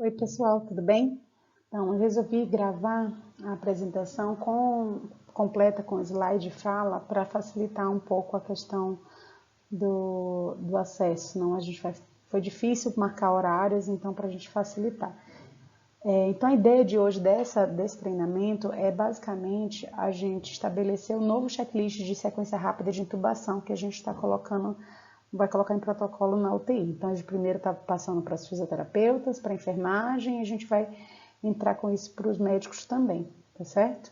Oi, pessoal, tudo bem? Então, eu resolvi gravar a apresentação completa com slide de fala para facilitar um pouco a questão do acesso. Senão foi difícil marcar horários, então para a gente facilitar. Então, a ideia de hoje desse treinamento é basicamente a gente estabelecer um novo checklist de sequência rápida de intubação que a gente vai colocar em protocolo na UTI. Então, a gente primeiro está passando para os fisioterapeutas, para a enfermagem, e a gente vai entrar com isso para os médicos também, tá certo?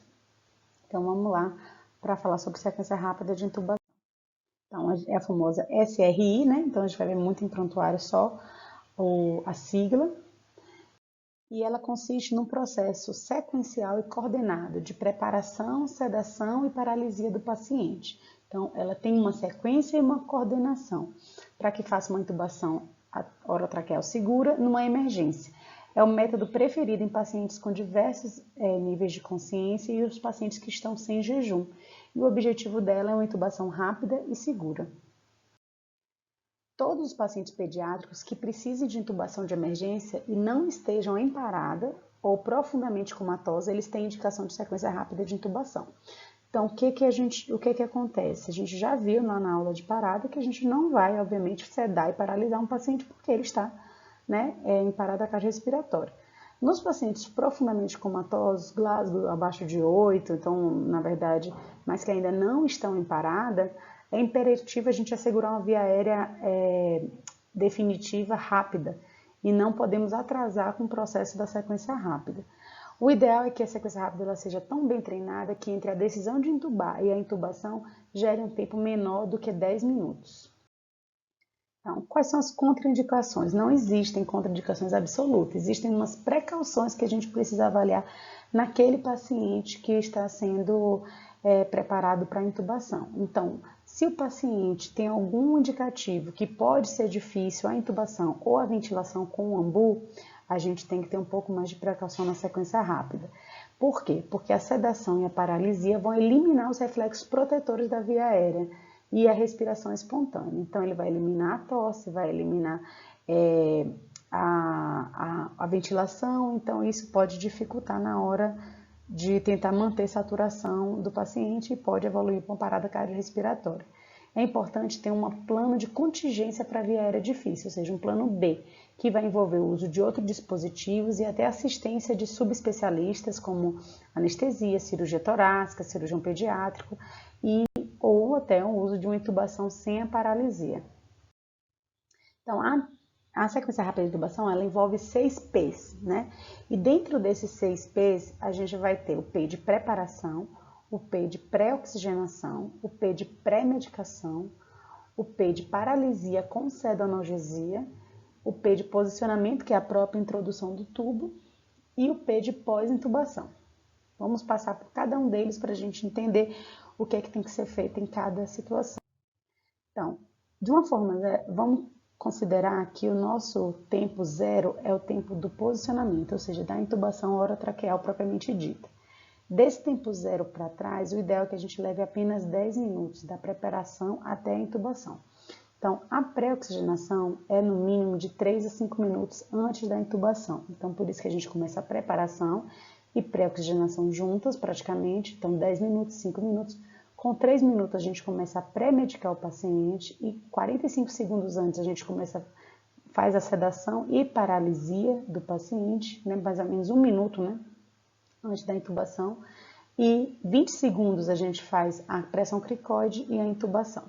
Então, vamos lá para falar sobre sequência rápida de intubação. Então, é a famosa SRI, né? Então, a gente vai ver muito em prontuário só a sigla, e ela consiste num processo sequencial e coordenado de preparação, sedação e paralisia do paciente. Então, ela tem uma sequência e uma coordenação para que faça uma intubação orotraqueal segura numa emergência. É o método preferido em pacientes com diversos níveis de consciência e os pacientes que estão sem jejum. E o objetivo dela é uma intubação rápida e segura. Todos os pacientes pediátricos que precisem de intubação de emergência e não estejam em parada ou profundamente comatosa, eles têm indicação de sequência rápida de intubação. Então, o que acontece? A gente já viu na aula de parada que a gente não vai, obviamente, sedar e paralisar um paciente porque ele está, em parada cardiorrespiratória. Nos pacientes profundamente comatosos, Glasgow abaixo de 8, então, na verdade, mas que ainda não estão em parada, é imperativo a gente assegurar uma via aérea definitiva, rápida, e não podemos atrasar com o processo da sequência rápida. O ideal é que a sequência rápida ela seja tão bem treinada que entre a decisão de intubar e a intubação gere um tempo menor do que 10 minutos. Então, quais são as contraindicações? Não existem contraindicações absolutas, existem umas precauções que a gente precisa avaliar naquele paciente que está sendo preparado para a intubação. Então, se o paciente tem algum indicativo que pode ser difícil a intubação ou a ventilação com o ambu, a gente tem que ter um pouco mais de precaução na sequência rápida. Por quê? Porque a sedação e a paralisia vão eliminar os reflexos protetores da via aérea e a respiração espontânea. Então, ele vai eliminar a tosse, vai eliminar a ventilação, então isso pode dificultar na hora de tentar manter saturação do paciente e pode evoluir para uma parada cardiorrespiratória. É importante ter um plano de contingência para a via aérea difícil, ou seja, um plano B, que vai envolver o uso de outros dispositivos e até assistência de subespecialistas como anestesia, cirurgia torácica, cirurgião pediátrico ou até o uso de uma intubação sem a paralisia. Então, a sequência rápida de intubação, ela envolve 6 P's, né? E dentro desses 6 P's, a gente vai ter o P de preparação, o P de pré-oxigenação, o P de pré-medicação, o P de paralisia com pseudoanalgesia, o P de posicionamento, que é a própria introdução do tubo, e o P de pós-intubação. Vamos passar por cada um deles para a gente entender o que é que tem que ser feito em cada situação. Então, de uma forma, vamos considerar que o nosso tempo zero é o tempo do posicionamento, ou seja, da intubação orotraqueal propriamente dita. Desse tempo zero para trás, o ideal é que a gente leve apenas 10 minutos da preparação até a intubação. Então, a pré-oxigenação é no mínimo de 3 a 5 minutos antes da intubação. Então, por isso que a gente começa a preparação e pré-oxigenação juntas praticamente. Então, 10 minutos, 5 minutos. Com 3 minutos a gente começa a pré-medicar o paciente e 45 segundos antes a gente faz a sedação e paralisia do paciente, né? Mais ou menos 1 minuto, né? Antes da intubação. E 20 segundos a gente faz a pressão cricoide e a intubação,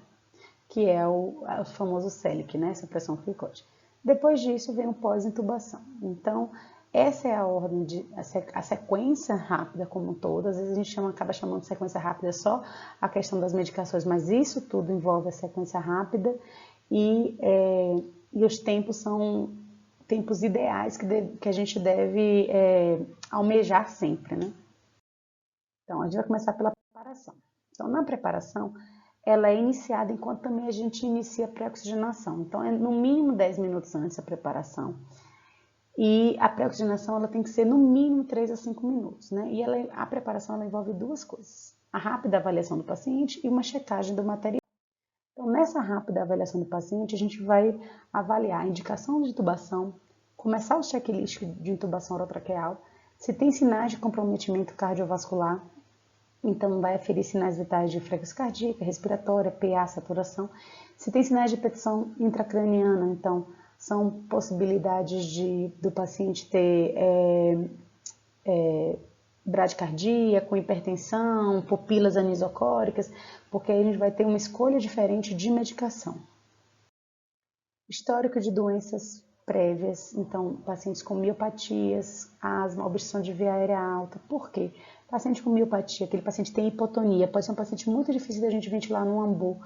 que é o famoso CELIC, né? Essa pressão cricoide. Depois disso vem o pós-intubação. Então, essa é a ordem a sequência rápida como um todo. Às vezes a gente acaba chamando de sequência rápida só a questão das medicações, mas isso tudo envolve a sequência rápida e os tempos são tempos ideais que a gente deve almejar sempre, né? Então, a gente vai começar pela preparação. Então, na preparação, ela é iniciada enquanto também a gente inicia a pré-oxigenação. Então, é no mínimo 10 minutos antes da preparação. E a pré-oxigenação ela tem que ser no mínimo 3 a 5 minutos, né? E a preparação ela envolve duas coisas: a rápida avaliação do paciente e uma checagem do material. Então, nessa rápida avaliação do paciente, a gente vai avaliar a indicação de intubação, começar o checklist de intubação orotraqueal. Se tem sinais de comprometimento cardiovascular, então vai aferir sinais vitais de frequência cardíaca, respiratória, PA, saturação. Se tem sinais de petição intracraniana, então são possibilidades do paciente ter bradicardia, com hipertensão, pupilas anisocóricas, porque aí a gente vai ter uma escolha diferente de medicação. Histórico de doenças prévias, então pacientes com miopatias, asma, obstrução de via aérea alta. Por quê? Paciente com miopatia, aquele paciente tem hipotonia, pode ser um paciente muito difícil da gente ventilar no ambu,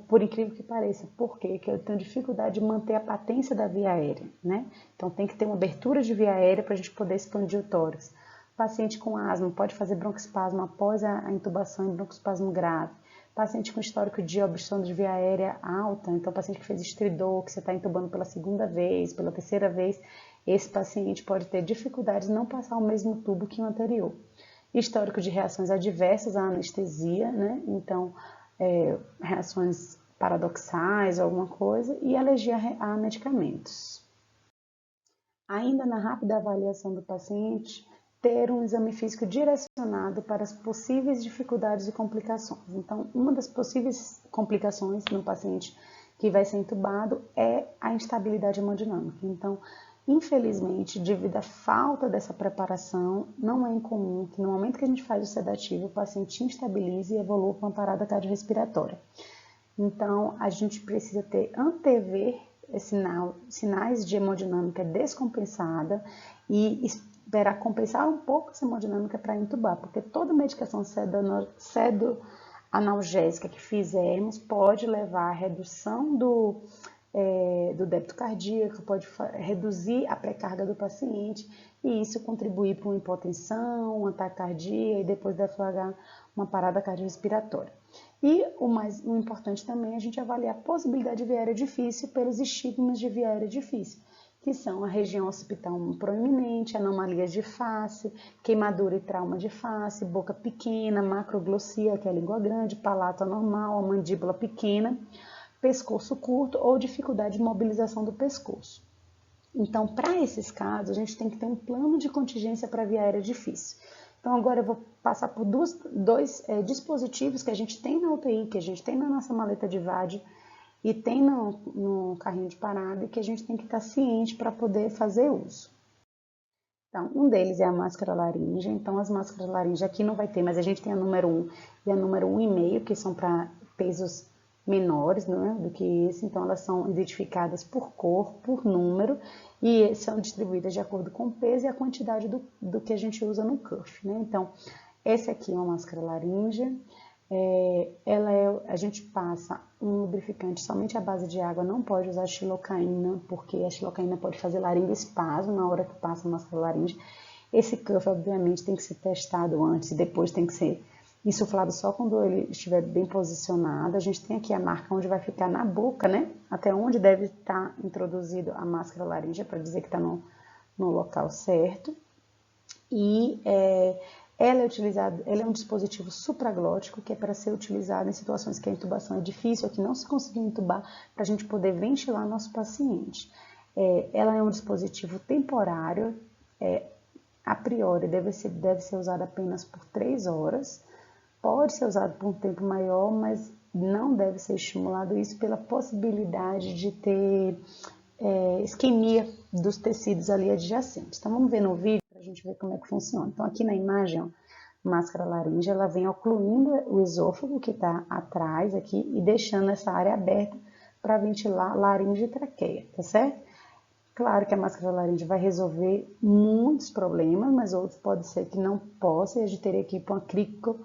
por incrível que pareça. Por quê? Porque eu tenho dificuldade de manter a patência da via aérea, né? Então tem que ter uma abertura de via aérea para a gente poder expandir o tórax. Paciente com asma pode fazer broncoespasmo após a intubação em broncoespasmo grave. Paciente com histórico de obstrução de via aérea alta, então paciente que fez estridor, que você está intubando pela segunda vez, pela terceira vez, esse paciente pode ter dificuldade de não passar o mesmo tubo que o anterior. Histórico de reações adversas à anestesia, né? Então, reações paradoxais, alguma coisa, e alergia a medicamentos. Ainda na rápida avaliação do paciente, ter um exame físico direcionado para as possíveis dificuldades e complicações. Então, uma das possíveis complicações no paciente que vai ser intubado é a instabilidade hemodinâmica. Então, infelizmente, devido à falta dessa preparação, não é incomum que no momento que a gente faz o sedativo, o paciente instabilize e evolua para uma parada cardiorrespiratória. Então, a gente precisa antever sinais de hemodinâmica descompensada e esperar compensar um pouco essa hemodinâmica para intubar, porque toda medicação analgésica que fizermos pode levar à redução do débito cardíaco, pode reduzir a pré-carga do paciente e isso contribuir para uma hipotensão, uma taquicardia e depois deflagrar uma parada cardiorrespiratória. E o importante também é a gente avaliar a possibilidade de via aérea difícil pelos estigmas de via aérea difícil, que são a região occipital proeminente, anomalias de face, queimadura e trauma de face, boca pequena, macroglossia, que é a língua grande, palato anormal, a mandíbula pequena, pescoço curto ou dificuldade de mobilização do pescoço. Então, para esses casos, a gente tem que ter um plano de contingência para via aérea difícil. Então, agora eu vou passar por dois dispositivos que a gente tem na UTI, que a gente tem na nossa maleta de VAD e tem no carrinho de parada e que a gente tem que estar ciente para poder fazer uso. Então, um deles é a máscara laríngea. Então, as máscaras laríngea aqui não vai ter, mas a gente tem a número 1 e a número 1,5, que são para pesos menores, né, do que esse. Então, elas são identificadas por cor, por número e são distribuídas de acordo com o peso e a quantidade do que a gente usa no cuff, né? Então, essa aqui é uma máscara laríngea. A gente passa um lubrificante somente à base de água, não pode usar xilocaína, porque a xilocaína pode fazer laringoespasmo na hora que passa a máscara laríngea. Esse cuff, obviamente, tem que ser testado antes e depois tem que ser insuflado só quando ele estiver bem posicionado. A gente tem aqui a marca onde vai ficar na boca, né? Até onde deve estar introduzido a máscara laríngea, para dizer que está no local certo. E ela é um dispositivo supraglótico que é para ser utilizado em situações que a intubação é difícil, ou que não se conseguir intubar, para a gente poder ventilar nosso paciente. Ela é um dispositivo temporário, a priori deve ser usado apenas por 3 horas, pode ser usado por um tempo maior, mas não deve ser estimulado isso pela possibilidade de ter isquemia dos tecidos ali adjacentes. Então vamos ver no vídeo para a gente ver como é que funciona. Então aqui na imagem, ó, máscara laríngea, ela vem ocluindo o esôfago que está atrás aqui e deixando essa área aberta para ventilar laringe e traqueia, tá certo? Claro que a máscara laríngea vai resolver muitos problemas, mas outros pode ser que não possa e a gente teria que ir para uma crico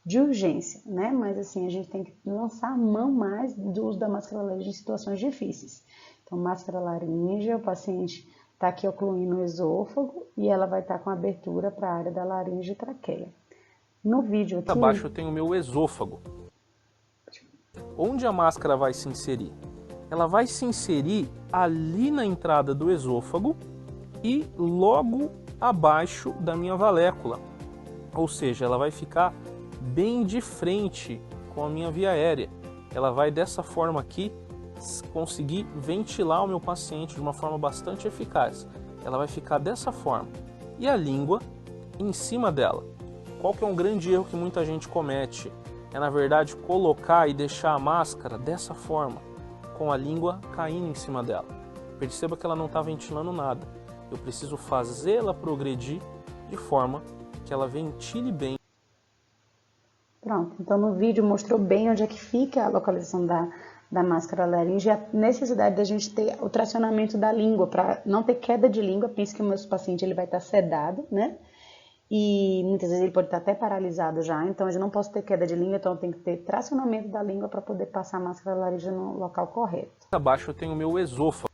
de urgência, né? Mas assim, a gente tem que lançar a mão mais do uso da máscara laríngea em situações difíceis. Então, máscara laríngea, o paciente está aqui ocluindo o esôfago e ela vai estar com abertura para a área da laringe e traqueia. No vídeo aqui... Abaixo eu tenho o meu esôfago. Onde a máscara vai se inserir? Ela vai se inserir ali na entrada do esôfago e logo abaixo da minha valécula. Ou seja, ela vai ficar bem de frente com a minha via aérea. Ela vai dessa forma aqui conseguir ventilar o meu paciente de uma forma bastante eficaz. ela vai ficar dessa forma. E a língua em cima dela. Qual que é um grande erro que muita gente comete? É, na verdade, colocar e deixar a máscara dessa forma, com a língua caindo em cima dela. Perceba que ela não está ventilando nada. Eu preciso fazê-la progredir de forma que ela ventile bem. Pronto, então no vídeo mostrou bem onde é que fica a localização da máscara laríngea, a necessidade da gente ter o tracionamento da língua, para não ter queda de língua. Pense que o meu paciente ele vai estar sedado, né? E muitas vezes ele pode estar até paralisado já, então eu não posso ter queda de língua, então eu tenho que ter tracionamento da língua para poder passar a máscara laríngea no local correto. Abaixo eu tenho o meu esôfago.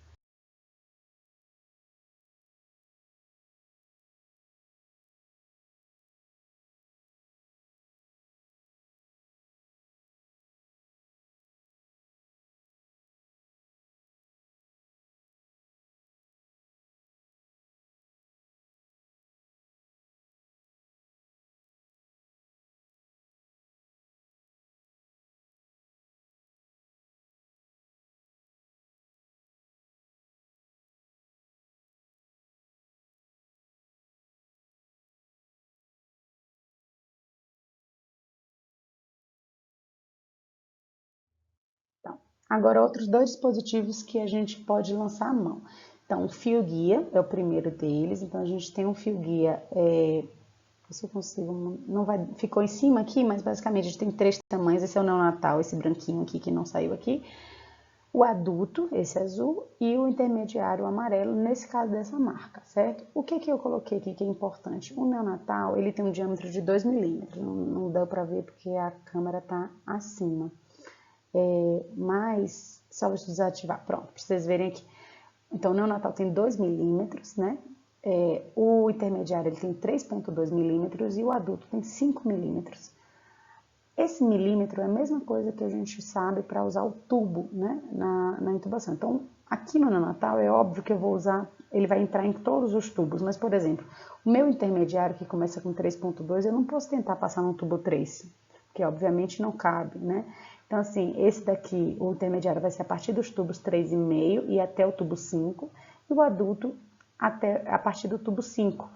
Agora, outros dois dispositivos que a gente pode lançar a mão. Então, o fio guia é o primeiro deles. Então, a gente tem um fio guia, se eu consigo, não vai, ficou em cima aqui, mas basicamente a gente tem 3 tamanhos. Esse é o neonatal, esse branquinho aqui que não saiu aqui. O adulto, esse azul, e o intermediário, o amarelo, nesse caso dessa marca, certo? O que eu coloquei aqui que é importante? O neonatal, ele tem um diâmetro de 2 milímetros, não deu para ver porque a câmera está acima. Mas, só vou desativar, pronto, para vocês verem aqui. Então, o neonatal tem 2 milímetros, né? O intermediário ele tem 3,2 milímetros e o adulto tem 5 milímetros. Esse milímetro é a mesma coisa que a gente sabe para usar o tubo, né, na intubação. Então, aqui no neonatal é óbvio que eu vou usar, ele vai entrar em todos os tubos, mas, por exemplo, o meu intermediário que começa com 3,2, eu não posso tentar passar no tubo 3, que obviamente não cabe, né? Então, assim, esse daqui, o intermediário vai ser a partir dos tubos 3,5 e até o tubo 5, e o adulto a partir do tubo 5.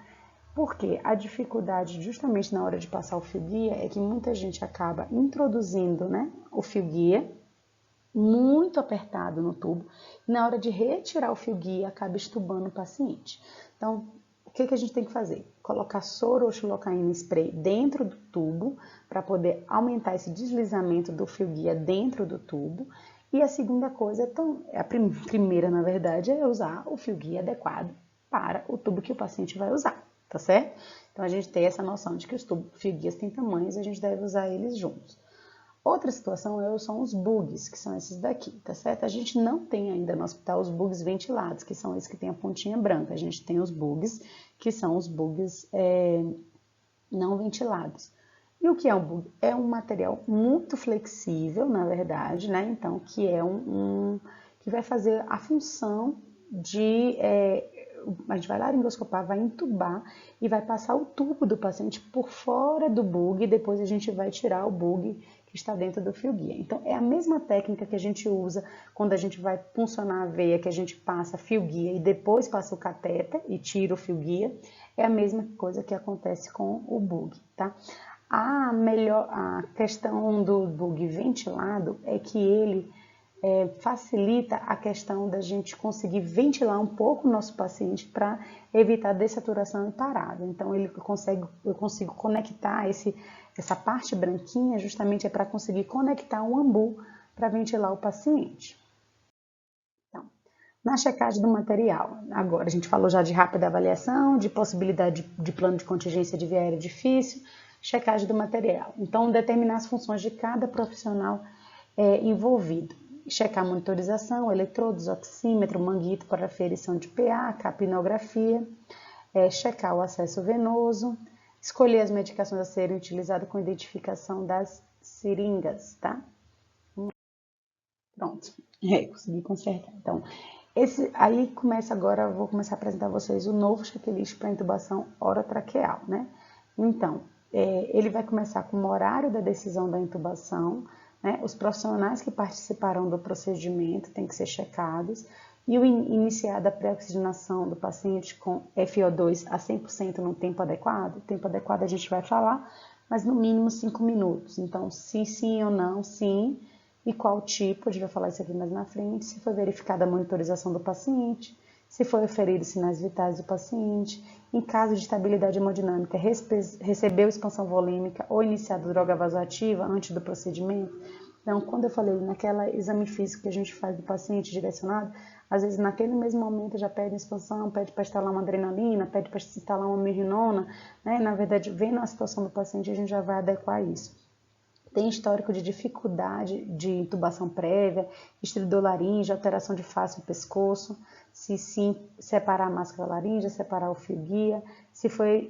Porque a dificuldade justamente na hora de passar o fio guia é que muita gente acaba introduzindo, né, o fio guia muito apertado no tubo, e na hora de retirar o fio guia acaba estubando o paciente. Então, o que a gente tem que fazer? Colocar soro ou xilocaína spray dentro do tubo para poder aumentar esse deslizamento do fio guia dentro do tubo. E a segunda coisa, a primeira na verdade, é usar o fio guia adequado para o tubo que o paciente vai usar, tá certo? Então a gente tem essa noção de que os fio guias têm tamanhos e a gente deve usar eles juntos. Outra situação são os bugs, que são esses daqui, tá certo? A gente não tem ainda no hospital os bugs ventilados, que são esses que tem a pontinha branca. A gente tem os bugs, que são os bugs não ventilados. E o que é um bug? É um material muito flexível, na verdade, né? Então, que é que vai fazer a função de... a gente vai laringoscopar, vai entubar e vai passar o tubo do paciente por fora do bug e depois a gente vai tirar o bug que está dentro do fio guia. Então, é a mesma técnica que a gente usa quando a gente vai puncionar a veia, que a gente passa fio guia e depois passa o catéter e tira o fio guia. É a mesma coisa que acontece com o bug, tá? A questão do bug ventilado é que ele facilita a questão da gente conseguir ventilar um pouco o nosso paciente para evitar dessaturação e parada. Então, eu consigo conectar essa parte branquinha justamente para conseguir conectar um ambu para ventilar o paciente. Então, na checagem do material, agora a gente falou já de rápida avaliação, de possibilidade de plano de contingência de via aérea difícil, checagem do material. Então, determinar as funções de cada profissional envolvido. Checar a monitorização, eletrodos, oxímetro, manguito para aferição de pH, capnografia, checar o acesso venoso, escolher as medicações a serem utilizadas com identificação das seringas, tá? Pronto, consegui consertar. Então, aí começa agora, eu vou começar a apresentar a vocês o novo checklist para intubação orotraqueal, né? Então, ele vai começar com o horário da decisão da intubação, né? Os profissionais que participarão do procedimento têm que ser checados e o iniciar da pré-oxigenação do paciente com FO2 a 100% no tempo adequado. O tempo adequado a gente vai falar, mas no mínimo 5 minutos. Então, se sim ou não, sim, e qual tipo, a gente vai falar isso aqui mais na frente, se foi verificada a monitorização do paciente, se foi oferido sinais vitais do paciente, em caso de estabilidade hemodinâmica, recebeu expansão volêmica ou iniciado droga vasoativa antes do procedimento. Então, quando eu falei naquela exame físico que a gente faz do paciente direcionado, às vezes naquele mesmo momento já pede expansão, pede para instalar uma adrenalina, pede para instalar uma mirrinona, né? Na verdade, vendo a situação do paciente, a gente já vai adequar isso. Tem histórico de dificuldade de intubação prévia, estridolaringe, alteração de face e pescoço, se sim, separar a máscara laríngea, separar o fio guia, se foi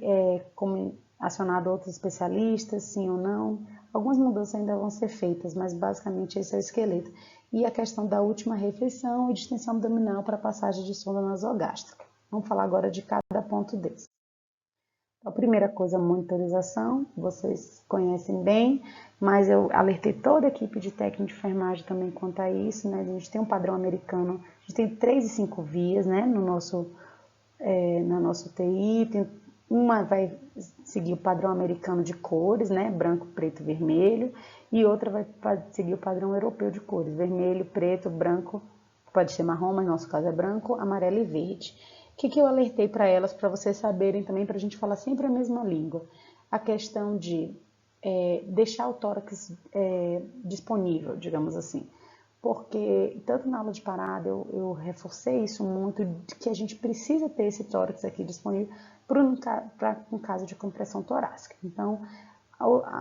como acionado outros especialistas, sim ou não. Algumas mudanças ainda vão ser feitas, mas basicamente esse é o esqueleto. E a questão da última refeição e distensão abdominal para passagem de sonda nasogástrica. Vamos falar agora de cada ponto desse. A primeira coisa, a monitorização, vocês conhecem bem, mas eu alertei toda a equipe de técnico de enfermagem também quanto a isso, né? A gente tem um padrão americano, a gente tem 3 e 5 vias, né? Na nossa UTI, uma vai seguir o padrão americano de cores, né? Branco, preto, vermelho, e outra vai seguir o padrão europeu de cores, vermelho, preto, branco, pode ser marrom, mas no nosso caso é branco, amarelo e verde. O que eu alertei para elas, para vocês saberem também, para a gente falar sempre a mesma língua? A questão de deixar o tórax disponível, digamos assim. Porque, tanto na aula de parada, eu reforcei isso muito, de que a gente precisa ter esse tórax aqui disponível para um caso de compressão torácica. Então,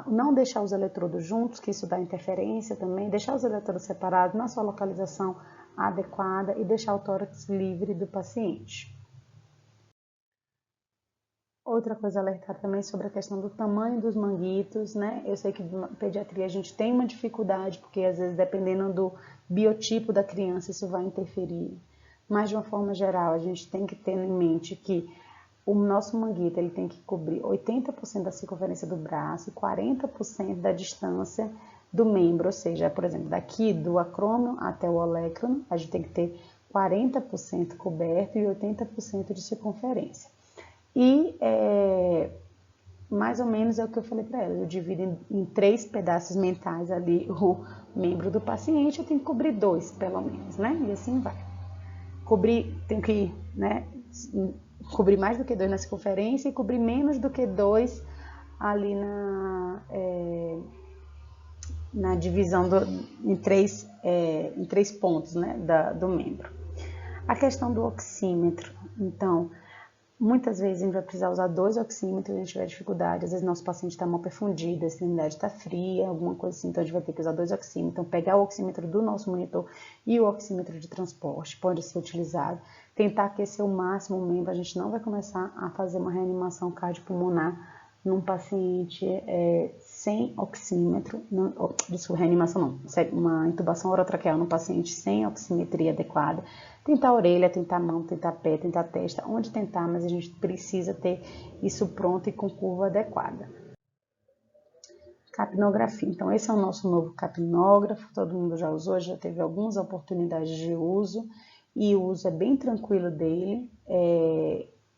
não deixar os eletrodos juntos, que isso dá interferência também, deixar os eletrodos separados na sua localização adequada e deixar o tórax livre do paciente. Outra coisa a alertar também sobre a questão do tamanho dos manguitos, né? Eu sei que na pediatria a gente tem uma dificuldade, porque às vezes dependendo do biotipo da criança isso vai interferir. Mas de uma forma geral, a gente tem que ter em mente que o nosso manguito ele tem que cobrir 80% da circunferência do braço e 40% da distância do membro, ou seja, por exemplo, daqui do acrômio até o olecrano, a gente tem que ter 40% coberto e 80% de circunferência. E mais ou menos é o que eu falei para ela, eu divido em 3 pedaços mentais ali o membro do paciente, eu tenho que cobrir 2 pelo menos, né? E assim vai. Tenho que, né, cobrir mais do que 2 na circunferência e cobrir menos do que 2 ali na divisão em 3 pontos, né, do membro. A questão do oxímetro, então, muitas vezes a gente vai precisar usar 2 oxímetros, a gente tiver dificuldade, às vezes nosso paciente está mal perfundido, a extremidade está fria, alguma coisa assim, então a gente vai ter que usar 2 oxímetros. Então, pegar o oxímetro do nosso monitor e o oxímetro de transporte pode ser utilizado. Tentar aquecer o máximo o membro, a gente não vai começar a fazer uma reanimação cardiopulmonar num paciente sem oxímetro, reanimação não, uma intubação orotraqueal num paciente sem oximetria adequada. Tentar a orelha, tentar a mão, tentar pé, tentar a testa, onde tentar, mas a gente precisa ter isso pronto e com curva adequada. Capnografia, então esse é o nosso novo capnógrafo, todo mundo já usou, já teve algumas oportunidades de uso e o uso é bem tranquilo dele.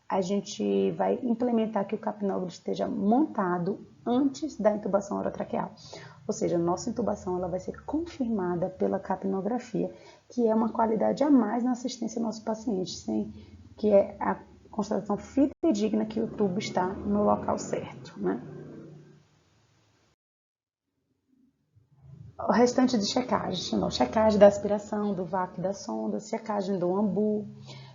A gente vai implementar que o capnógrafo esteja montado antes da intubação orotraqueal. Ou seja, a nossa intubação ela vai ser confirmada pela capnografia, que é uma qualidade a mais na assistência ao nosso paciente, que é a constatação fidedigna que o tubo está no local certo, né? O restante de checagem, checagem da aspiração, do vácuo da sonda, checagem do ambu,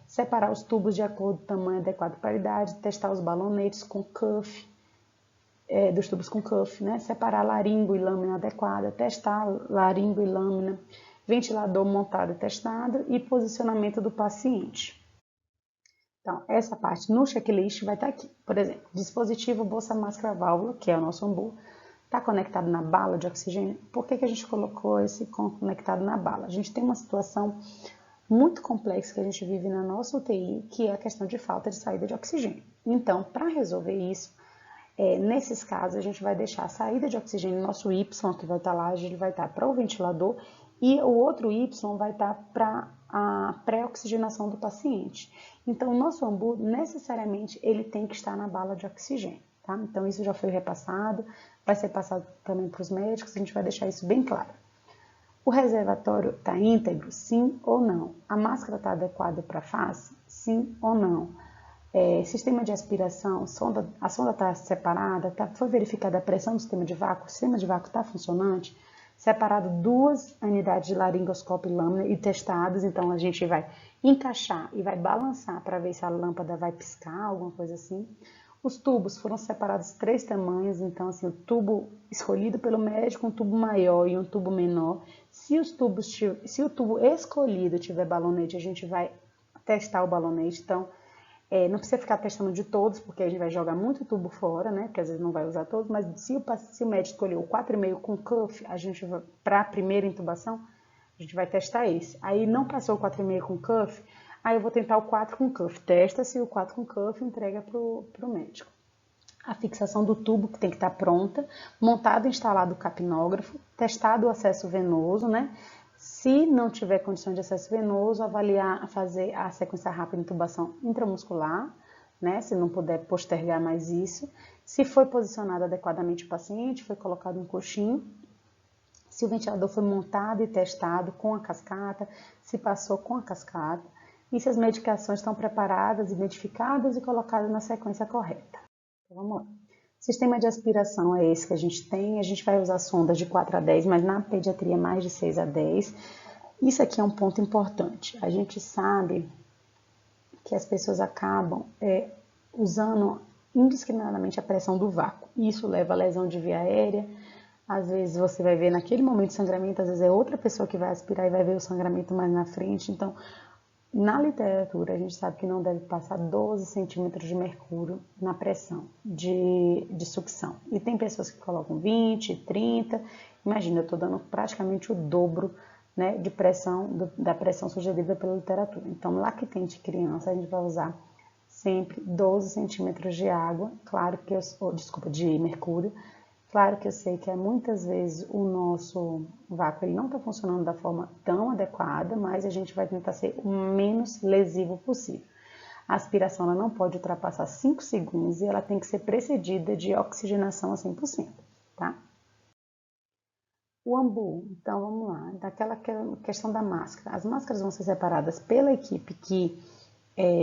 separar os tubos de acordo com o tamanho adequado para a idade, testar os balonetes com cuff, dos tubos com cuff, né? Separar laringo e lâmina adequada, testar laringo e lâmina, ventilador montado e testado e posicionamento do paciente. Então, essa parte no checklist vai estar aqui. Por exemplo, dispositivo bolsa máscara válvula, que é o nosso ambu, está conectado na bala de oxigênio. Por que a gente colocou esse conectado na bala? A gente tem uma situação muito complexa que a gente vive na nossa UTI, que é a questão de falta de saída de oxigênio. Então, para resolver isso, nesses casos, a gente vai deixar a saída de oxigênio, nosso Y, que vai estar lá, a gente vai estar para o ventilador, e o outro Y vai estar para a pré-oxigenação do paciente. Então, o nosso AMBU, necessariamente, ele tem que estar na bala de oxigênio, tá? Então, isso já foi repassado, vai ser passado também para os médicos, a gente vai deixar isso bem claro. O reservatório está íntegro? Sim ou não? A máscara está adequada para a face? Sim ou não? Sistema de aspiração, a sonda está separada? Foi verificada a pressão do sistema de vácuo? O sistema de vácuo está funcionante? Separado 2 unidades de laringoscópio e lâmina e testados, então a gente vai encaixar e vai balançar para ver se a lâmpada vai piscar, alguma coisa assim. Os tubos foram separados 3 tamanhos, então assim, o tubo escolhido pelo médico, um tubo maior e um tubo menor. Se o tubo escolhido tiver balonete, a gente vai testar o balonete, então não precisa ficar testando de todos, porque a gente vai jogar muito tubo fora, né? Porque às vezes não vai usar todos, mas se o médico escolheu o 4,5 com cuff, a gente vai, para a primeira intubação, a gente vai testar esse. Aí não passou o 4,5 com cuff, aí eu vou tentar o 4 com cuff. Testa-se o 4 com cuff e entrega para o médico. A fixação do tubo que tem que estar pronta, montado e instalado o capnógrafo, testado o acesso venoso, né? Se não tiver condição de acesso venoso, fazer a sequência rápida de intubação intramuscular, né? Se não puder postergar mais isso. Se foi posicionado adequadamente o paciente, foi colocado um coxinho. Se o ventilador foi montado e testado com a cascata, se passou com a cascata. E se as medicações estão preparadas, identificadas e colocadas na sequência correta. Então, vamos lá. Sistema de aspiração é esse que a gente tem. A gente vai usar sondas de 4 a 10, mas na pediatria mais de 6 a 10. Isso aqui é um ponto importante. A gente sabe que as pessoas acabam usando indiscriminadamente a pressão do vácuo. Isso leva a lesão de via aérea. Às vezes você vai ver naquele momento de sangramento, às vezes é outra pessoa que vai aspirar e vai ver o sangramento mais na frente. Então, na literatura, a gente sabe que não deve passar 12 centímetros de mercúrio na pressão de sucção. E tem pessoas que colocam 20, 30. Imagina, eu estou dando praticamente o dobro, né, de pressão, da pressão sugerida pela literatura. Então, lactente criança, a gente vai usar sempre 12 centímetros de água, claro que de mercúrio. Claro que eu sei que muitas vezes o nosso vácuo ele não está funcionando da forma tão adequada, mas a gente vai tentar ser o menos lesivo possível. A aspiração ela não pode ultrapassar 5 segundos e ela tem que ser precedida de oxigenação a 100%, tá? O AMBU, então vamos lá, daquela questão da máscara. As máscaras vão ser separadas pela equipe que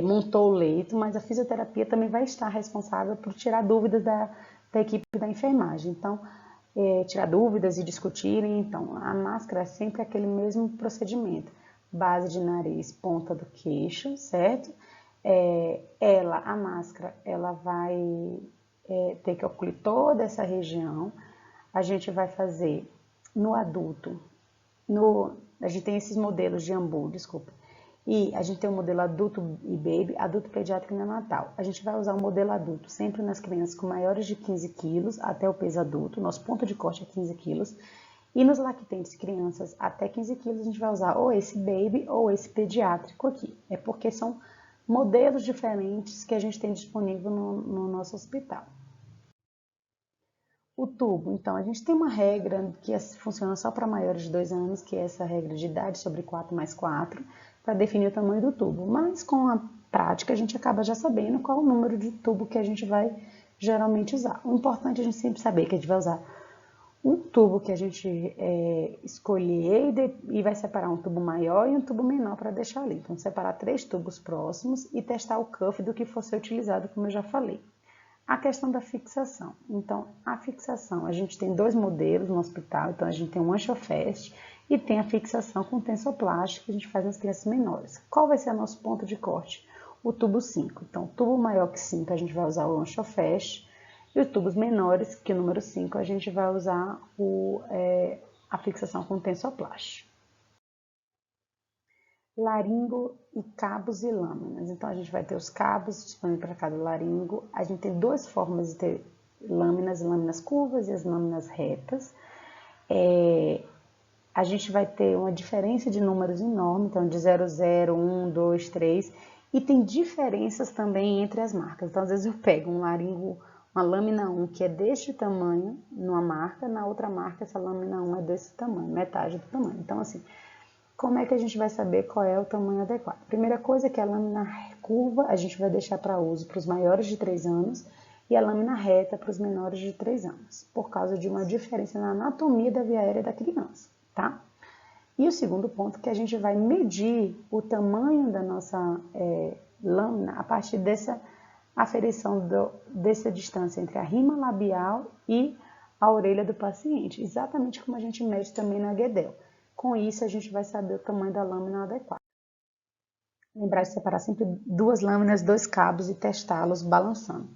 montou o leito, mas a fisioterapia também vai estar responsável por tirar dúvidas da equipe da enfermagem. Então, tirar dúvidas e discutirem. Então, a máscara é sempre aquele mesmo procedimento. Base de nariz, ponta do queixo, certo? A máscara, ela vai ter que ocluir toda essa região. A gente vai fazer no adulto, a gente tem esses modelos de AMBU, desculpa. E a gente tem o modelo adulto e baby, adulto pediátrico e neonatal. A gente vai usar o modelo adulto sempre nas crianças com maiores de 15 quilos até o peso adulto. Nosso ponto de corte é 15 quilos. E nos lactentes crianças até 15 quilos a gente vai usar ou esse baby ou esse pediátrico aqui. É porque são modelos diferentes que a gente tem disponível no nosso hospital. O tubo, então, a gente tem uma regra que funciona só para maiores de 2 anos, que é essa regra de idade sobre 4 mais 4, para definir o tamanho do tubo. Mas com a prática a gente acaba já sabendo qual o número de tubo que a gente vai geralmente usar. O importante é a gente sempre saber que a gente vai usar um tubo que a gente escolher e vai separar um tubo maior e um tubo menor para deixar ali. Então, separar 3 tubos próximos e testar o cuff do que for ser utilizado, como eu já falei. A questão da fixação. Então, a fixação, a gente tem 2 modelos no hospital. Então, a gente tem o Anchofast e tem a fixação com tensoplástica que a gente faz nas crianças menores. Qual vai ser o nosso ponto de corte? O tubo 5. Então, tubo maior que 5 a gente vai usar o Anchofast e os tubos menores, que é o número 5, a gente vai usar a fixação com tensoplástica. Laringo e cabos e lâminas. Então, a gente vai ter os cabos disponíveis para cada laringo. A gente tem 2 formas de ter lâminas curvas e as lâminas retas. A gente vai ter uma diferença de números enorme, então de 00, 1, 2, 3. E tem diferenças também entre as marcas. Então, às vezes eu pego um laringo, uma lâmina 1 que é deste tamanho numa marca, na outra marca essa lâmina 1 é desse tamanho, metade do tamanho. Então, assim, Como é que a gente vai saber qual é o tamanho adequado? Primeira coisa é que a lâmina curva a gente vai deixar para uso para os maiores de 3 anos e a lâmina reta para os menores de 3 anos, por causa de uma diferença na anatomia da via aérea da criança, tá? E o segundo ponto é que a gente vai medir o tamanho da nossa lâmina a partir dessa aferição dessa distância entre a rima labial e a orelha do paciente, exatamente como a gente mede também na Guedel. Com isso, a gente vai saber o tamanho da lâmina adequada. Lembrar de separar sempre 2 lâminas, 2 cabos e testá-los balançando.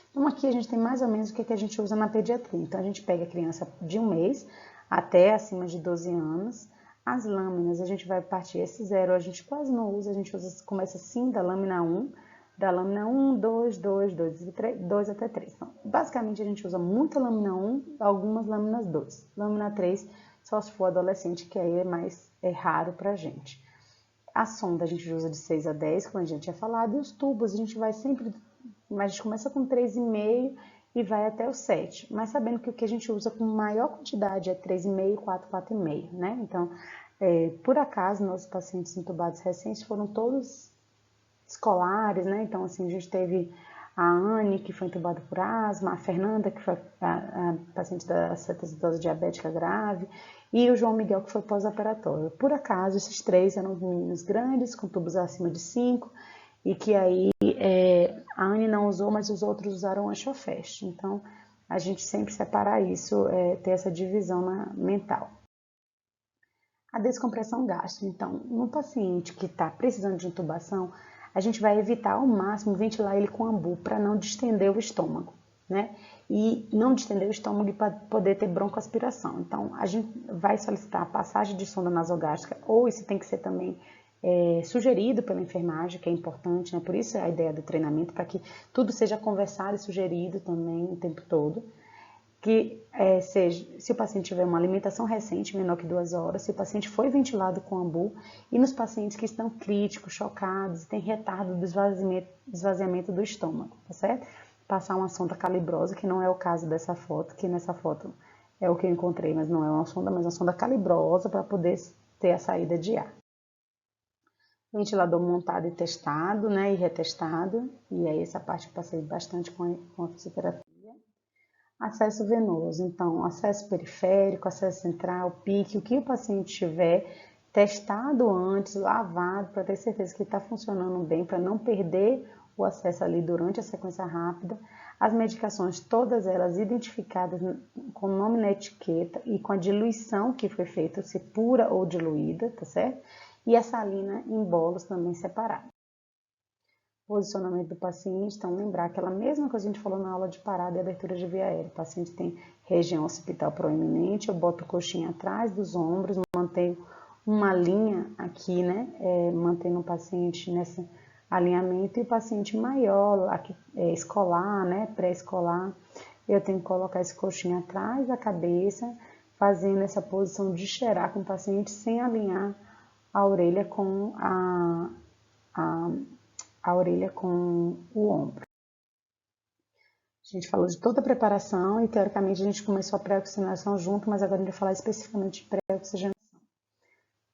Então, aqui a gente tem mais ou menos o que a gente usa na pediatria. Então, a gente pega a criança de 1 mês até acima de 12 anos. As lâminas, a gente vai partir esse 0, a gente quase não usa, a gente usa, começa assim, da lâmina 1, da lâmina 1, 2, 2, 2, 3, 2 até 3. Então, basicamente, a gente usa muita lâmina 1, algumas lâminas 2. Lâmina 3, só se for adolescente, que aí é raro pra gente. A sonda a gente usa de 6 a 10, como a gente tinha falado, e os tubos a gente vai sempre, mas a gente começa com 3,5 e vai até o 7, mas sabendo que o que a gente usa com maior quantidade é 3,5, 4, 4,5, né? Então, por acaso, nossos pacientes intubados recentes foram todos escolares, né? Então, assim, a gente teve a Anne, que foi entubada por asma, a Fernanda, que foi a paciente da cetoacidose diabética grave, e o João Miguel, que foi pós-operatório. Por acaso, esses 3 eram meninos grandes, com tubos acima de 5, e que aí a Anne não usou, mas os outros usaram angiofeste. Então, a gente sempre separar isso, ter essa divisão mental. A descompressão gástrica. Então, no paciente que está precisando de intubação, a gente vai evitar ao máximo ventilar ele com ambu para não distender o estômago, né? E não distender o estômago para poder ter broncoaspiração. Então, a gente vai solicitar a passagem de sonda nasogástrica, ou isso tem que ser também sugerido pela enfermagem, que é importante, né? Por isso é a ideia do treinamento, para que tudo seja conversado e sugerido também o tempo todo. Que seja, se o paciente tiver uma alimentação recente, menor que 2 horas, se o paciente foi ventilado com ambu, e nos pacientes que estão críticos, chocados, tem retardo do esvaziamento do estômago, tá certo? Passar uma sonda calibrosa, que não é o caso dessa foto, que nessa foto é o que eu encontrei, mas não é uma sonda, mas uma sonda calibrosa para poder ter a saída de ar. Ventilador montado e testado, né, e retestado, e aí essa parte eu passei bastante com a fisioterapia. Acesso venoso, então, acesso periférico, acesso central, pique, o que o paciente tiver testado antes, lavado, para ter certeza que está funcionando bem, para não perder o acesso ali durante a sequência rápida. As medicações, todas elas identificadas com o nome na etiqueta e com a diluição que foi feita, se pura ou diluída, tá certo? E a salina em bolos também separada. Posicionamento do paciente, então lembrar aquela mesma coisa que a gente falou na aula de parada e abertura de via aérea. O paciente tem região occipital proeminente, eu boto o coxinha atrás dos ombros, mantenho uma linha aqui, né, mantendo o paciente nesse alinhamento, e o paciente maior, aqui, escolar, né, pré-escolar, eu tenho que colocar esse coxinha atrás da cabeça, fazendo essa posição de cheirar com o paciente sem alinhar a orelha com a orelha com o ombro. A gente falou de toda a preparação e, teoricamente, a gente começou a pré-oxigenação junto, mas agora a gente vai falar especificamente de pré-oxigenação.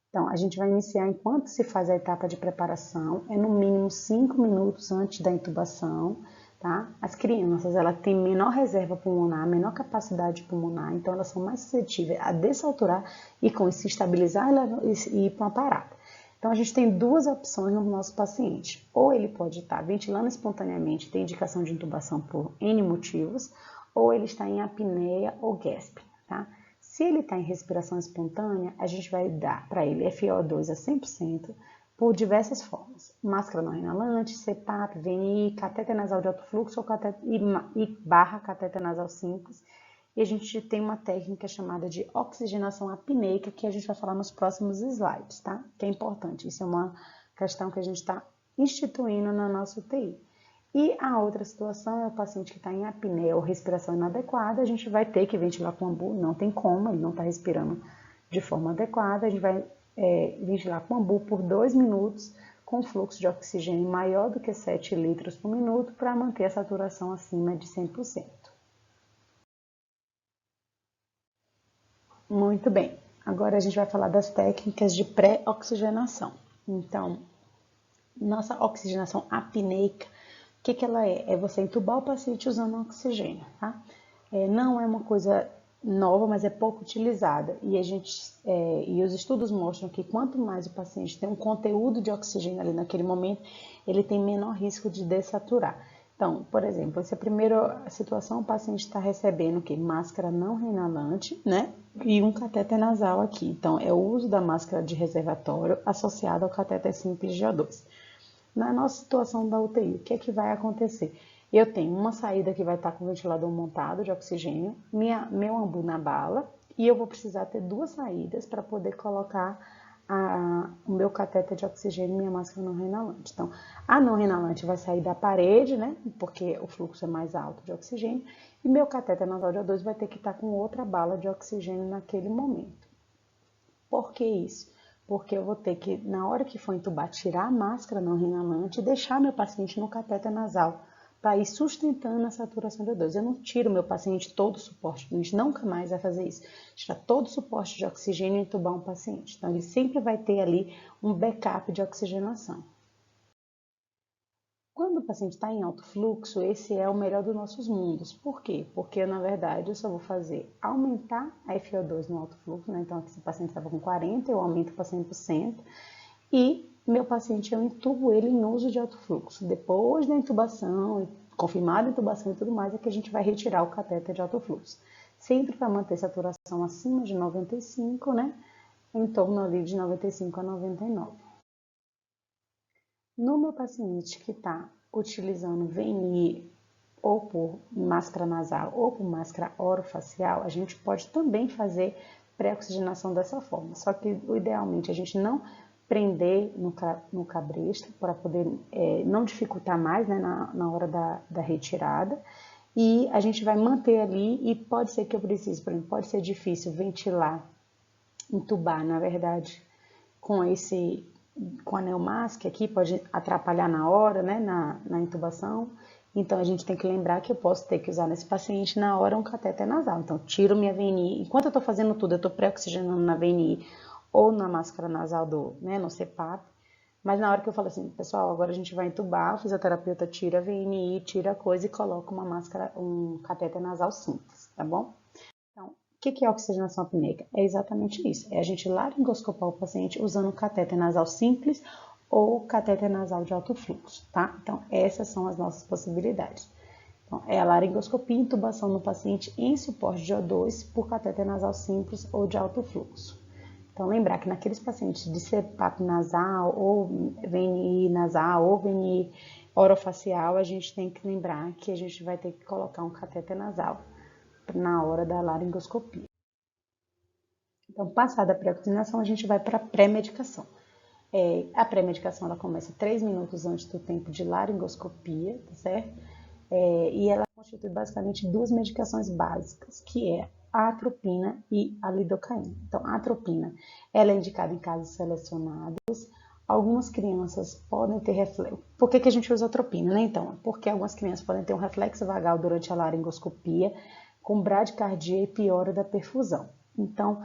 Então, a gente vai iniciar enquanto se faz a etapa de preparação, é no mínimo 5 minutos antes da intubação, tá? As crianças, elas têm menor reserva pulmonar, menor capacidade pulmonar, então elas são mais suscetíveis a dessaturar e com isso se estabilizar e ir para uma parada. Então, a gente tem 2 opções no nosso paciente. Ou ele pode estar ventilando espontaneamente, tem indicação de intubação por N motivos, ou ele está em apneia ou gasping, tá? Se ele está em respiração espontânea, a gente vai dar para ele FiO2 a 100% por diversas formas. Máscara não inalante, CPAP, VNI, catéter nasal de alto fluxo e barra catéter nasal simples. E a gente tem uma técnica chamada de oxigenação apneica, que a gente vai falar nos próximos slides, tá? Que é importante, isso é uma questão que a gente está instituindo na nossa UTI. E a outra situação é o paciente que está em apneia ou respiração inadequada, a gente vai ter que ventilar com ambu, não tem como, ele não está respirando de forma adequada, a gente vai ventilar com ambu por 2 minutos, com fluxo de oxigênio maior do que 7 litros por minuto, para manter a saturação acima de 100%. Muito bem, agora a gente vai falar das técnicas de pré-oxigenação. Então, nossa oxigenação apneica, o que ela é? É você entubar o paciente usando oxigênio, tá? Não é uma coisa nova, mas é pouco utilizada. E os estudos mostram que quanto mais o paciente tem um conteúdo de oxigênio ali naquele momento, ele tem menor risco de dessaturar. Então, por exemplo, essa primeira situação, o paciente está recebendo o quê? Máscara não reinalante, né? E um catéter nasal aqui. Então, é o uso da máscara de reservatório associado ao catéter simples de O2. Na nossa situação da UTI, o que é que vai acontecer? Eu tenho uma saída que vai estar com o ventilador montado de oxigênio, meu ambu na bala, e eu vou precisar ter duas saídas para poder colocar o meu catéter de oxigênio e minha máscara não reinalante. Então, a não reinalante vai sair da parede, né? Porque o fluxo é mais alto de oxigênio, e meu catéter nasal de O2 vai ter que estar com outra bala de oxigênio naquele momento. Por que isso? Porque eu vou ter que, na hora que for entubar, tirar a máscara não reinalante e deixar meu paciente no catéter nasal, para ir sustentando a saturação de O2. Eu não tiro meu paciente todo o suporte, a gente nunca mais vai fazer isso. Tirar todo o suporte de oxigênio e entubar um paciente. Então, ele sempre vai ter ali um backup de oxigenação. Quando o paciente está em alto fluxo, esse é o melhor dos nossos mundos. Por quê? Porque, na verdade, eu só vou fazer aumentar a FiO2 no alto fluxo, né? Então, aqui se o paciente estava com 40, eu aumento para 100%. E meu paciente, eu intubo ele em uso de alto fluxo. Depois da intubação, confirmada a intubação e tudo mais, é que a gente vai retirar o catéter de alto fluxo. Sempre para manter saturação acima de 95, né? Em torno ali de 95 a 99. No meu paciente que está utilizando VNI ou por máscara nasal ou por máscara orofacial, a gente pode também fazer pré-oxigenação dessa forma. Só que, idealmente, a gente não prender no cabresto para poder não dificultar mais, né, na hora da retirada. E a gente vai manter ali e pode ser que eu precise, por exemplo, pode ser difícil ventilar, entubar, na verdade, com a neomask aqui, pode atrapalhar na hora, né, na intubação. Então, a gente tem que lembrar que eu posso ter que usar nesse paciente na hora um catéter nasal. Então, tiro minha VNI. Enquanto eu estou fazendo tudo, eu estou pré-oxigenando na VNI ou na máscara nasal no CPAP. Mas na hora que eu falo assim, pessoal, agora a gente vai entubar, o fisioterapeuta tira a VNI, tira a coisa e coloca um catéter nasal simples, tá bom? Então, o que é oxigenação apneica? É exatamente isso. É a gente laringoscopar o paciente usando um catéter nasal simples ou catéter nasal de alto fluxo, tá? Então, essas são as nossas possibilidades. Então, é a laringoscopia e intubação no paciente em suporte de O2 por catéter nasal simples ou de alto fluxo. Então, lembrar que naqueles pacientes de CPAP nasal ou VNI nasal ou VNI orofacial, a gente tem que lembrar que a gente vai ter que colocar um catéter nasal na hora da laringoscopia. Então, passada a pré-oxigenação, a gente vai para a pré-medicação. A pré-medicação ela começa 3 minutos antes do tempo de laringoscopia, tá certo? E ela constitui basicamente duas medicações básicas, que é a atropina e a lidocaína. Então, a atropina ela é indicada em casos selecionados. Algumas crianças podem ter reflexo. Por que a gente usa atropina, né? Então, porque algumas crianças podem ter um reflexo vagal durante a laringoscopia, com bradicardia e piora da perfusão. Então,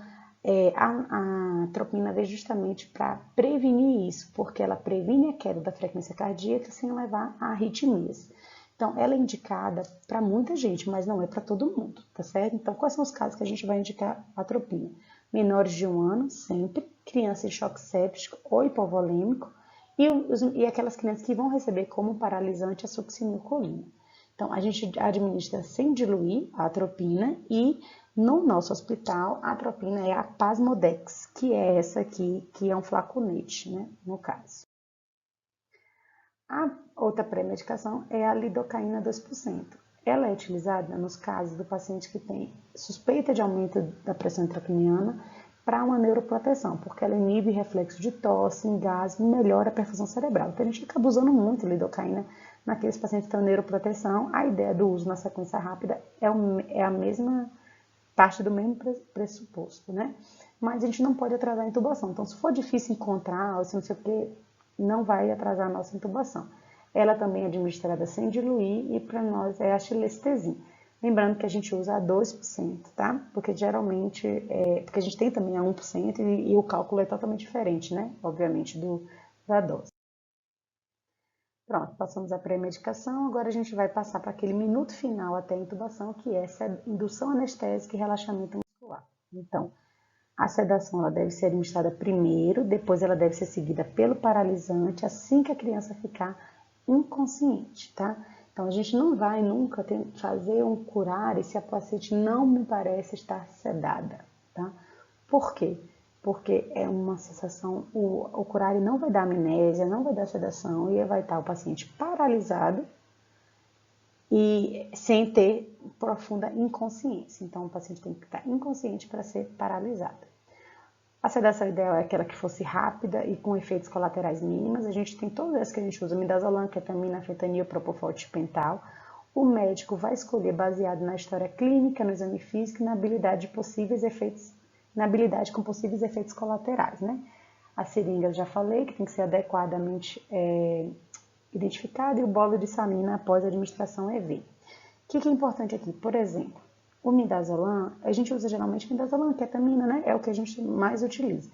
a atropina veio justamente para prevenir isso, porque ela previne a queda da frequência cardíaca sem levar a arritmias. Então, ela é indicada para muita gente, mas não é para todo mundo, tá certo? Então, quais são os casos que a gente vai indicar a atropina? Menores de 1 ano, sempre, criança em choque séptico ou hipovolêmico, e aquelas crianças que vão receber como paralisante a succinilcolina. Então, a gente administra sem diluir a atropina e no nosso hospital a atropina é a Pasmodex, que é essa aqui, que é um flaconete, né, no caso. A outra pré-medicação é a lidocaína 2%. Ela é utilizada nos casos do paciente que tem suspeita de aumento da pressão intracraniana para uma neuroproteção, porque ela inibe reflexo de tosse, engasgo e melhora a perfusão cerebral. Então, a gente acaba usando muito lidocaína naqueles pacientes que têm neuroproteção. A ideia do uso na sequência rápida é a mesma parte do mesmo pressuposto, né? Mas a gente não pode atrasar a intubação. Então, se for difícil encontrar, ou se não sei o que, não vai atrasar a nossa intubação. Ela também é administrada sem diluir e para nós é a xilestesim. Lembrando que a gente usa a 2%, tá? Porque geralmente, porque a gente tem também a 1% e o cálculo é totalmente diferente, né? Obviamente, da dose. Pronto, passamos a pré-medicação, agora a gente vai passar para aquele minuto final até a intubação, que é essa indução anestésica e relaxamento muscular. Então, a sedação ela deve ser administrada primeiro, depois ela deve ser seguida pelo paralisante, assim que a criança ficar inconsciente, tá? Então, a gente não vai nunca fazer um curare se a paciente não me parece estar sedada, tá? Por quê? Porque é uma sensação, o curare não vai dar amnésia, não vai dar sedação e vai estar o paciente paralisado e sem ter profunda inconsciência. Então, o paciente tem que estar inconsciente para ser paralisado. A sedação ideal é aquela que fosse rápida e com efeitos colaterais mínimos. A gente tem todas essas que a gente usa, midazolam, ketamina, fentanil, propofol, tipental. O médico vai escolher baseado na história clínica, no exame físico e na habilidade com possíveis efeitos colaterais, né? A seringa eu já falei que tem que ser adequadamente identificada e o bolo de salina após a administração EV. O que é importante aqui? Por exemplo, o midazolam, a gente usa geralmente midazolam, ketamina, né? É o que a gente mais utiliza.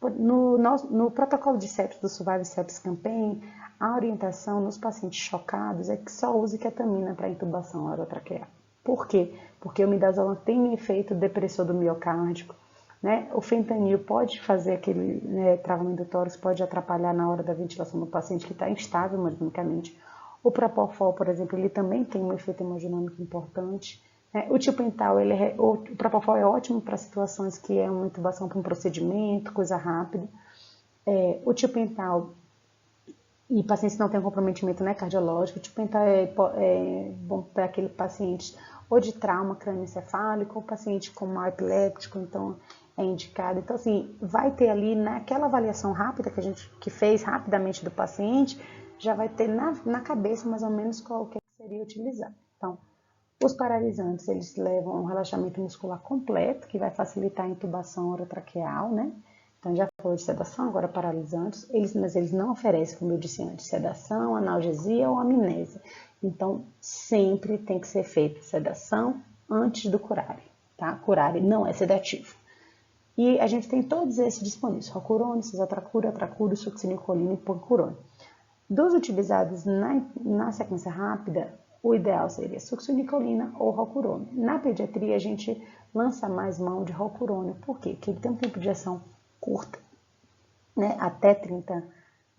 No protocolo de sepsis do Survival Sepsis Campaign, a orientação nos pacientes chocados é que só use ketamina para intubação orotraqueal. Por quê? Porque o midazolam tem um efeito depressor do miocárdio, né? O fentanil pode fazer aquele travamento do tórax, pode atrapalhar na hora da ventilação do paciente que está instável hemodinamicamente. O propofol, por exemplo, ele também tem um efeito hemodinâmico importante. O tipental, o propofol é ótimo para situações que é uma intubação para um procedimento, coisa rápida. O tipental, e pacientes que não têm comprometimento cardiológico, o tipental é bom para aquele paciente ou de trauma crânioencefálico, ou paciente com mal epiléptico, então é indicado. Então, assim, vai ter ali naquela avaliação rápida que a gente fez rapidamente do paciente, já vai ter na cabeça mais ou menos qual que seria utilizado. Então, os paralisantes, eles levam a um relaxamento muscular completo, que vai facilitar a intubação orotraqueal, né? Então, já falou de sedação, agora paralisantes, mas eles não oferecem, como eu disse antes, sedação, analgesia ou amnésia. Então, sempre tem que ser feita sedação antes do curare, tá? Curare não é sedativo. E a gente tem todos esses disponíveis, rocurone, cisatracura, atracuro, succinilcolina e pancurone. Dos utilizados na sequência rápida, o ideal seria succinilcolina ou rocurone. Na pediatria, a gente lança mais mão de rocurone. Por quê? Porque ele tem um tempo de ação curta, né? Até 30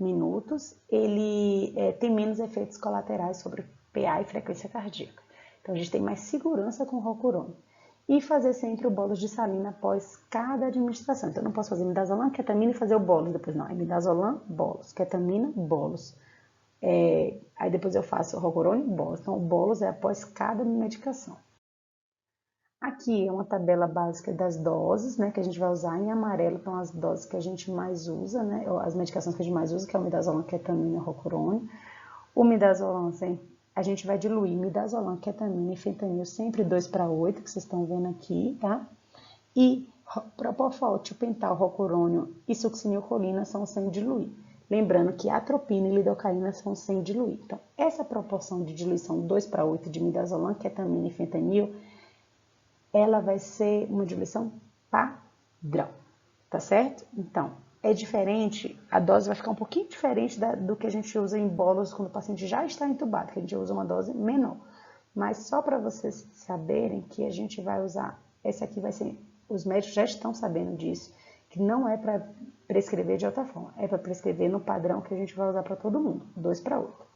minutos. Ele tem menos efeitos colaterais sobre PA e frequência cardíaca. Então, a gente tem mais segurança com o rocurone. E fazer sempre o bolus de salina após cada administração. Então, eu não posso fazer midazolam, ketamina e fazer o bolus depois, não. É midazolam, bolus, ketamina, bolus. Aí depois eu faço o rocurone, bolus. Então, o bolus é após cada medicação. Aqui é uma tabela básica das doses, né, que a gente vai usar. Em amarelo estão as doses que a gente mais usa, né, as medicações que a gente mais usa, que é o midazolam, ketamina e rocurone. O midazolam, a gente vai diluir midazolam, ketamina e fentanil sempre 2:8, que vocês estão vendo aqui, tá? E propofol, tipental, rocurônio e succinilcolina são sem diluir. Lembrando que atropina e lidocaína são sem diluir. Então, essa proporção de diluição 2:8 de midazolam, ketamina e fentanil, ela vai ser uma diluição padrão, tá certo? Então, é diferente, a dose vai ficar um pouquinho diferente do que a gente usa em bolos quando o paciente já está entubado, que a gente usa uma dose menor. Mas só para vocês saberem que a gente vai usar, essa aqui vai ser, os médicos já estão sabendo disso, que não é para prescrever de outra forma, é para prescrever no padrão que a gente vai usar para todo mundo, 2:8.